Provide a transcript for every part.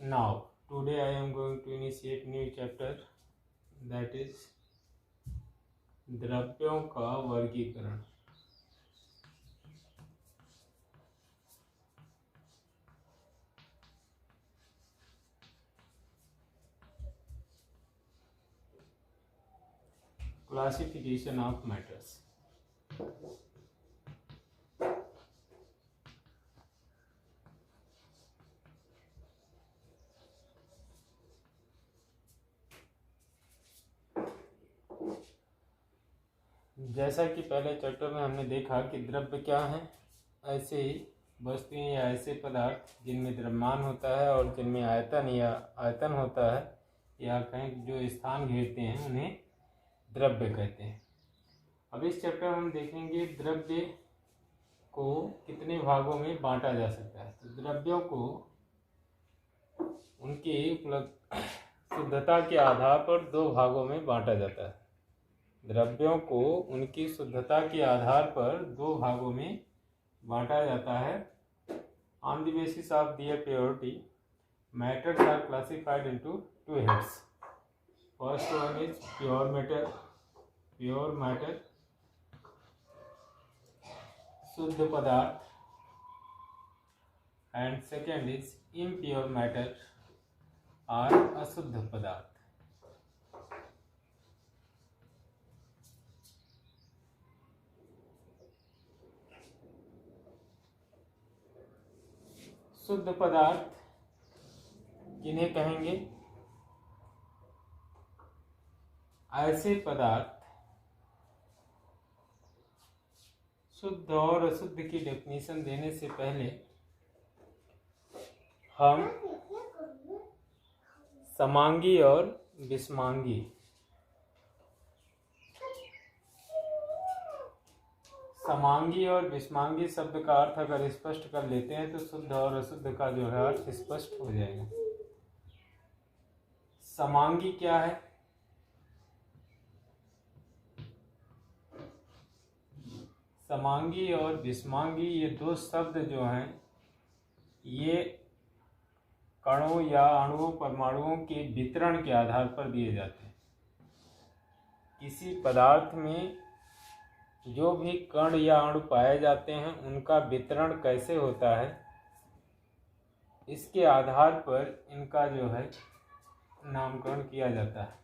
Now, today I am going to initiate new chapter, that is द्रव्यों का वर्गीकरण। Classification of matters. जैसा कि पहले चैप्टर में हमने देखा कि द्रव्य क्या है, ऐसे ही वस्तुएं या ऐसे पदार्थ जिनमें द्रव्यमान होता है और जिनमें आयतन होता है या कहीं जो स्थान घेरते हैं उन्हें द्रव्य कहते हैं। अब इस चैप्टर में हम देखेंगे द्रव्य को कितने भागों में बांटा जा सकता है। तो द्रव्यों को उनके उपलब्ध शुद्धता के आधार पर दो भागों में बांटा जाता है। द्रव्यों को उनकी शुद्धता के आधार पर दो भागों में बांटा जाता है। On the basis of their purity, matters are classified into two heads. First one is pure matter, शुद्ध पदार्थ, and second is impure matter और अशुद्ध पदार्थ। शुद्ध पदार्थ किन्हें कहेंगे? ऐसे पदार्थ, शुद्ध और अशुद्ध की डेफिनेशन देने से पहले हम समांगी और विषमांगी और विषमांगी शब्द का अर्थ अगर स्पष्ट कर लेते हैं तो शुद्ध और अशुद्ध का जो है अर्थ स्पष्ट हो जाएगा। समांगी क्या है? समांगी और विषमांगी ये दो शब्द जो हैं ये कणों या अणुओं परमाणुओं के वितरण के आधार पर दिए जाते हैं। किसी पदार्थ में जो भी कण या अणु पाए जाते हैं उनका वितरण कैसे होता है, इसके आधार पर इनका जो है नामकरण किया जाता है।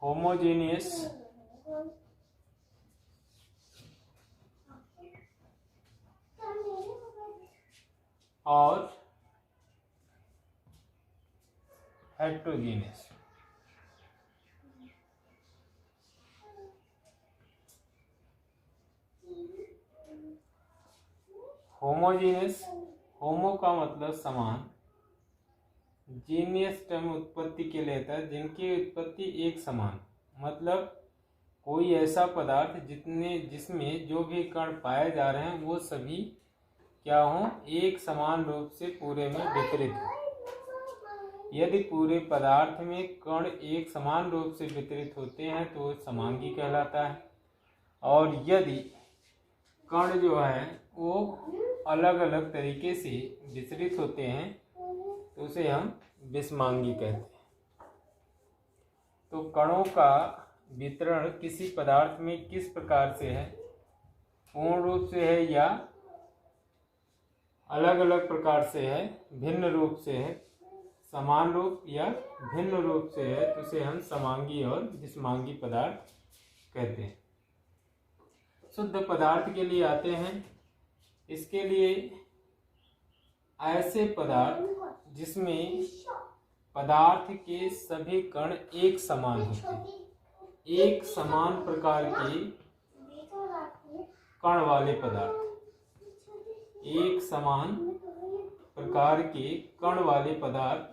होमोजेनियस और हेट्रोजीनियस। होमोजीनियस, होमो का मतलब समान, जीनियस टर्म उत्पत्ति के लिए था जिनकी उत्पत्ति एक समान, मतलब कोई ऐसा पदार्थ जिसमें जो भी कण पाए जा रहे हैं वो सभी क्या हों, एक समान रूप से पूरे में वितरित हो। यदि पूरे पदार्थ में कण एक समान रूप से वितरित होते हैं तो वो समांगी कहलाता है, और यदि कण जो है वो अलग अलग तरीके से वितरित होते हैं तो उसे हम विषमांगी कहते हैं। तो कणों का वितरण किसी पदार्थ में किस प्रकार से है, पूर्ण रूप से है या अलग अलग प्रकार से है, भिन्न रूप से है, समान रूप या भिन्न रूप से है, तो उसे हम समांगी और विषमांगी पदार्थ कहते हैं। शुद्ध पदार्थ के लिए आते हैं। इसके लिए ऐसे पदार्थ जिसमें पदार्थ के सभी कण एक समान होते हैं, एक समान प्रकार के कण वाले पदार्थ, एक समान प्रकार के कण वाले पदार्थ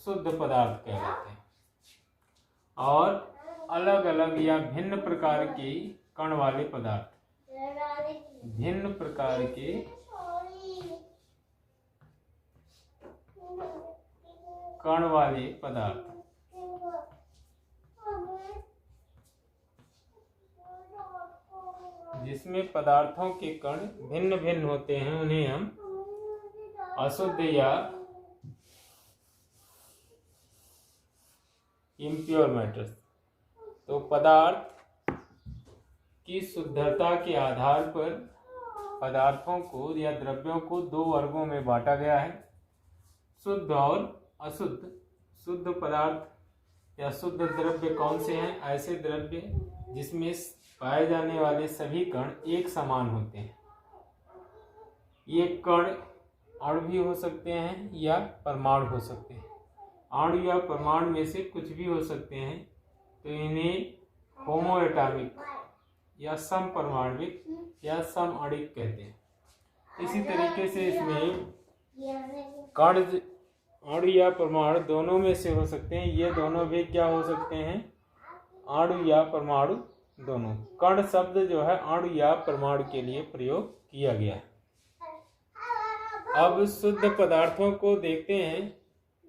शुद्ध पदार्थ कहलाते हैं, और अलग अलग या भिन्न प्रकार के कण वाले पदार्थ, भिन्न प्रकार के कण वाले पदार्थ जिसमें पदार्थों के कण भिन्न भिन्न होते हैं उन्हें हम अशुद्ध या इम्प्योर मैटर्स। तो पदार्थ की शुद्धता के आधार पर पदार्थों को या द्रव्यों को दो वर्गों में बांटा गया है, शुद्ध और अशुद्ध। शुद्ध पदार्थ या शुद्ध द्रव्य कौन से हैं? ऐसे द्रव्य जिसमें पाए जाने वाले सभी कण एक समान होते हैं। ये कण अणु भी हो सकते हैं या परमाणु हो सकते हैं। अणु या परमाणु में से कुछ भी हो सकते हैं, तो इन्हें होमोएटॉमिक या समपरमाणविक या समआणविक कहते हैं। इसी तरीके से इसमें कण अणु या परमाणु दोनों में से हो सकते हैं। ये दोनों भी क्या हो सकते हैं? अणु या परमाणु दोनों। कण शब्द जो है अणु या परमाणु के लिए प्रयोग किया गया है। अब शुद्ध पदार्थों को देखते हैं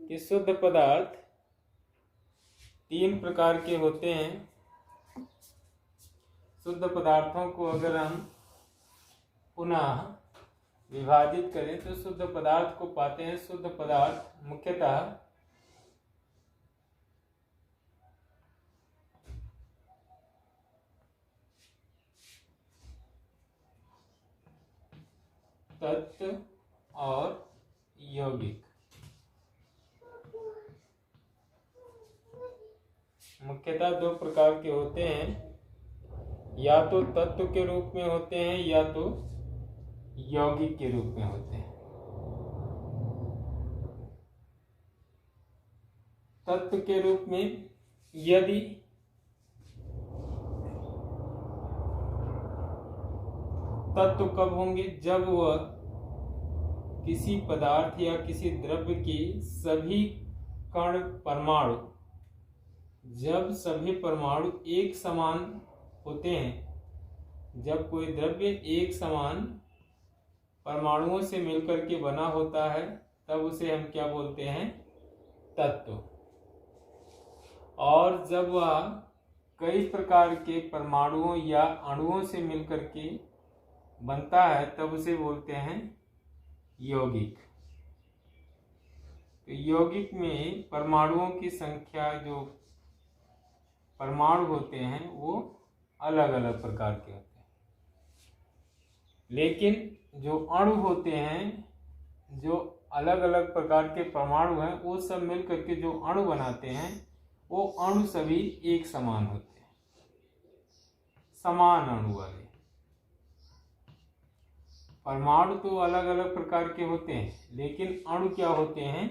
कि शुद्ध पदार्थ तीन प्रकार के होते हैं। शुद्ध पदार्थों को अगर हम पुनः विभाजित करें तो शुद्ध पदार्थ को पाते हैं। शुद्ध पदार्थ मुख्यतः तत्व और यौगिक। मुख्यतः दो प्रकार के होते हैं, या तो तत्व के रूप में होते हैं या तो यौगिक के रूप में होते हैं। तत्व के रूप में यदि तत्व कब होंगे? जब वह किसी पदार्थ या किसी द्रव्य के सभी कण परमाणु, जब सभी परमाणु एक समान होते हैं, जब कोई द्रव्य एक समान परमाणुओं से मिलकर के बना होता है, तब उसे हम क्या बोलते हैं? तत्व। और जब वह कई प्रकार के परमाणुओं या अणुओं से मिलकर के बनता है, तब उसे बोलते हैं यौगिक। तो यौगिक में परमाणुओं की संख्या, जो परमाणु होते हैं वो अलग अलग प्रकार के होते हैं, लेकिन जो अणु होते हैं, जो अलग अलग प्रकार के परमाणु हैं, वो सब मिलकर के जो अणु बनाते हैं, वो अणु सभी एक समान होते हैं, समान अणु वाले। परमाणु तो अलग अलग प्रकार के होते हैं, लेकिन अणु क्या होते हैं?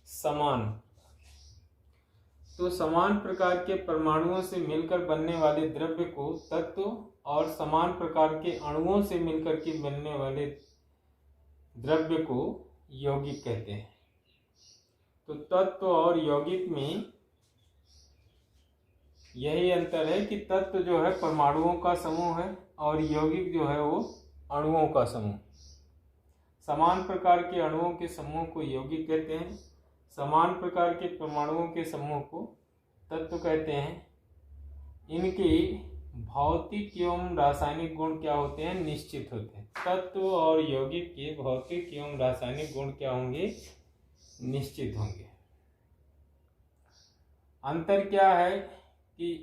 समान। तो समान प्रकार के परमाणुओं से मिलकर बनने वाले द्रव्य को तत्व और समान प्रकार के अणुओं से मिलकर के बनने वाले द्रव्य को यौगिक कहते हैं। तो तत्व और यौगिक में यही अंतर है कि तत्व जो है परमाणुओं का समूह है और यौगिक जो है वो अणुओं का समूह। समान प्रकार के अणुओं के समूह को यौगिक कहते हैं, समान प्रकार के परमाणुओं के समूह को तत्व कहते हैं। इनके भौतिक एवं रासायनिक गुण क्या होते हैं? निश्चित होते हैं। तत्व और यौगिक के भौतिक एवं रासायनिक गुण क्या होंगे? निश्चित होंगे। अंतर क्या है कि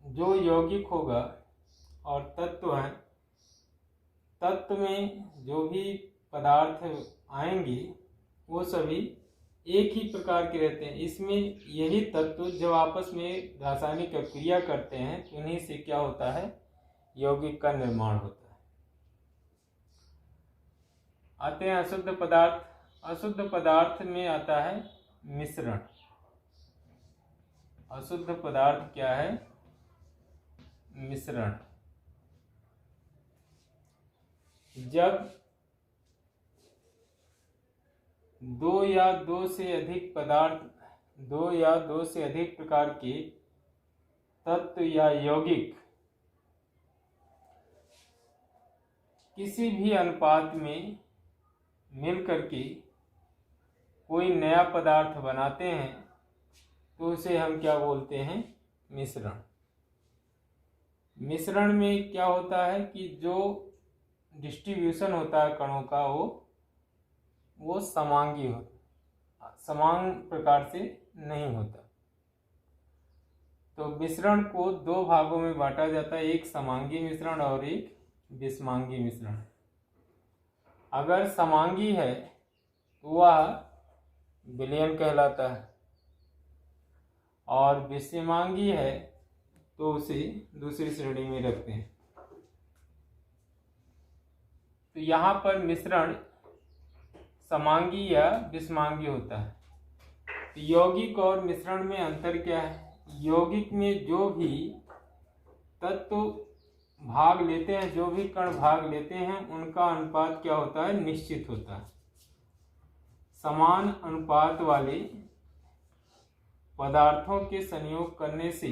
जो यौगिक होगा और तत्व है, तत्व में जो भी पदार्थ आएंगे वो सभी एक ही प्रकार के रहते हैं। इसमें यही तत्व जब आपस में रासायनिक क्रिया करते हैं तो उन्हीं से क्या होता है? यौगिक का निर्माण होता है। आते हैं अशुद्ध पदार्थ। अशुद्ध पदार्थ में आता है मिश्रण। अशुद्ध पदार्थ क्या है? मिश्रण। जब दो या दो से अधिक पदार्थ, दो या दो से अधिक प्रकार के तत्व या यौगिक किसी भी अनुपात में मिलकर के कोई नया पदार्थ बनाते हैं तो उसे हम क्या बोलते हैं? मिश्रण। मिश्रण में क्या होता है कि जो डिस्ट्रीब्यूशन होता है कणों का वो समांगी होता, समान प्रकार से नहीं होता। तो मिश्रण को दो भागों में बांटा जाता है, एक समांगी मिश्रण और एक विषमांगी मिश्रण। अगर समांगी है तो वह विलयन कहलाता है, और विषमांगी है तो उसे दूसरी श्रेणी में रखते हैं। तो यहाँ पर मिश्रण समांगी या विषमांगी होता है। तो यौगिक और मिश्रण में अंतर क्या है? यौगिक में जो भी तत्व भाग लेते हैं, जो भी कण भाग लेते हैं, उनका अनुपात क्या होता है? निश्चित होता है। समान अनुपात वाले पदार्थों के संयोग करने से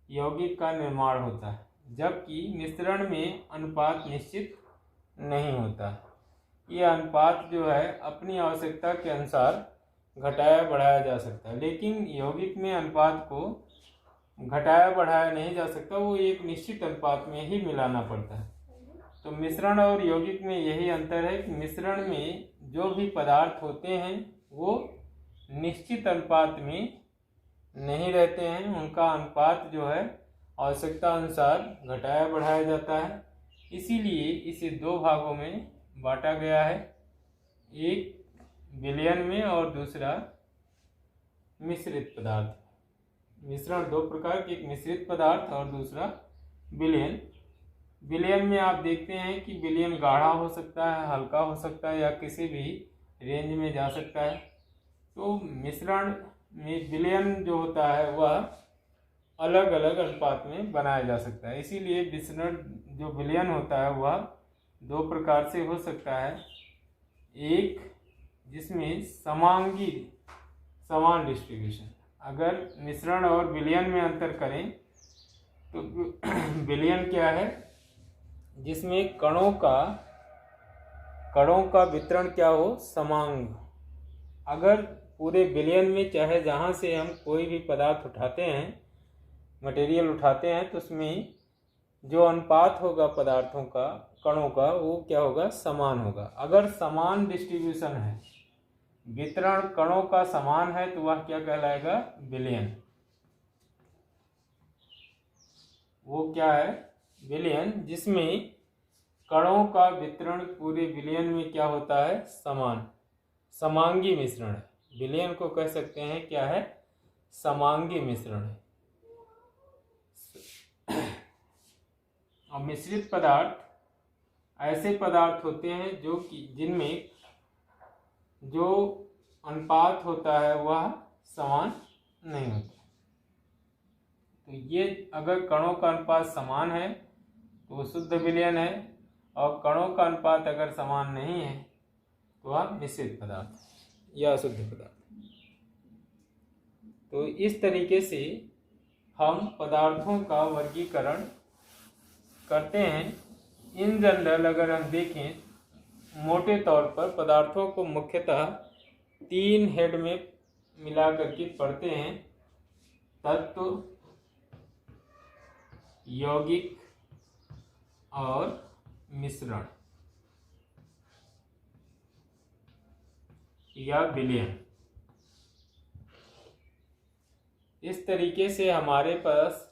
यौगिक का निर्माण होता है, जबकि मिश्रण में अनुपात निश्चित नहीं होता। यह अनुपात जो है अपनी आवश्यकता के अनुसार घटाया बढ़ाया जा सकता है, लेकिन यौगिक में अनुपात को घटाया बढ़ाया नहीं जा सकता, वो एक निश्चित अनुपात में ही मिलाना पड़ता है। तो मिश्रण और यौगिक में यही अंतर है कि मिश्रण में जो भी पदार्थ होते हैं वो निश्चित अनुपात में नहीं रहते हैं, उनका अनुपात जो है आवश्यकता अनुसार घटाया बढ़ाया जाता है। इसीलिए इसे दो भागों में बांटा गया है, एक विलयन में और दूसरा मिश्रित पदार्थ। मिश्रण दो प्रकार के, एक मिश्रित पदार्थ और दूसरा विलयन। विलयन में आप देखते हैं कि विलयन गाढ़ा हो सकता है, हल्का हो सकता है, या किसी भी रेंज में जा सकता है। तो मिश्रण में विलयन जो होता है वह अलग अलग अनुपात में बनाया जा सकता है। इसीलिए मिश्रण जो विलयन होता है वह दो प्रकार से हो सकता है, एक जिसमें समांगी समान डिस्ट्रीब्यूशन। अगर मिश्रण और विलयन में अंतर करें तो विलयन क्या है? जिसमें कणों का वितरण क्या हो? समांग। अगर पूरे विलयन में चाहे जहाँ से हम कोई भी पदार्थ उठाते हैं, मटेरियल उठाते हैं, तो उसमें जो अनुपात होगा पदार्थों का, कणों का, वो क्या होगा? समान होगा। अगर समान डिस्ट्रीब्यूशन है, वितरण कणों का समान है, तो वह क्या कहलाएगा? विलयन। वो क्या है? विलयन, जिसमें कणों का वितरण पूरे विलयन में क्या होता है? समान। समांगी मिश्रण है। विलयन को कह सकते हैं क्या है? समांगी मिश्रण है। और मिश्रित पदार्थ ऐसे पदार्थ होते हैं जो कि जिनमें जो अनुपात होता है वह समान नहीं होता। तो ये अगर कणों का अनुपात समान है तो वो शुद्ध विलयन है, और कणों का अनुपात अगर समान नहीं है तो वह मिश्रित पदार्थ या अशुद्ध पदार्थ। तो इस तरीके से हम पदार्थों का वर्गीकरण करते हैं। इन जनरल अगर हम देखें मोटे तौर पर पदार्थों को मुख्यतः तीन हेड में मिला करके पढ़ते हैं: तत्व, यौगिक और मिश्रण या विलयन। इस तरीके से हमारे पास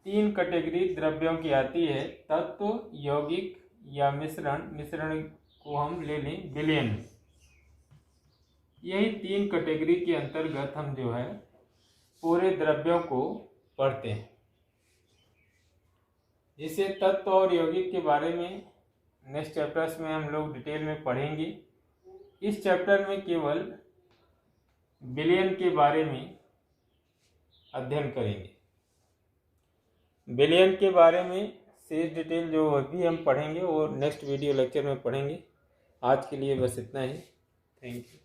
तीन कैटेगरी द्रव्यों की आती है: तत्व, यौगिक या मिश्रण। मिश्रण को हम ले लें विलयन। यही तीन कैटेगरी के अंतर्गत हम जो है पूरे द्रव्यों को पढ़ते हैं। जिसे तत्व और यौगिक के बारे में नेक्स्ट चैप्टर्स में हम लोग डिटेल में पढ़ेंगे। इस चैप्टर में केवल विलयन के बारे में अध्ययन करेंगे। विलयन के बारे में शेष डिटेल जो भी हम पढ़ेंगे वो नेक्स्ट वीडियो लेक्चर में पढ़ेंगे। आज के लिए बस इतना ही। Thank you.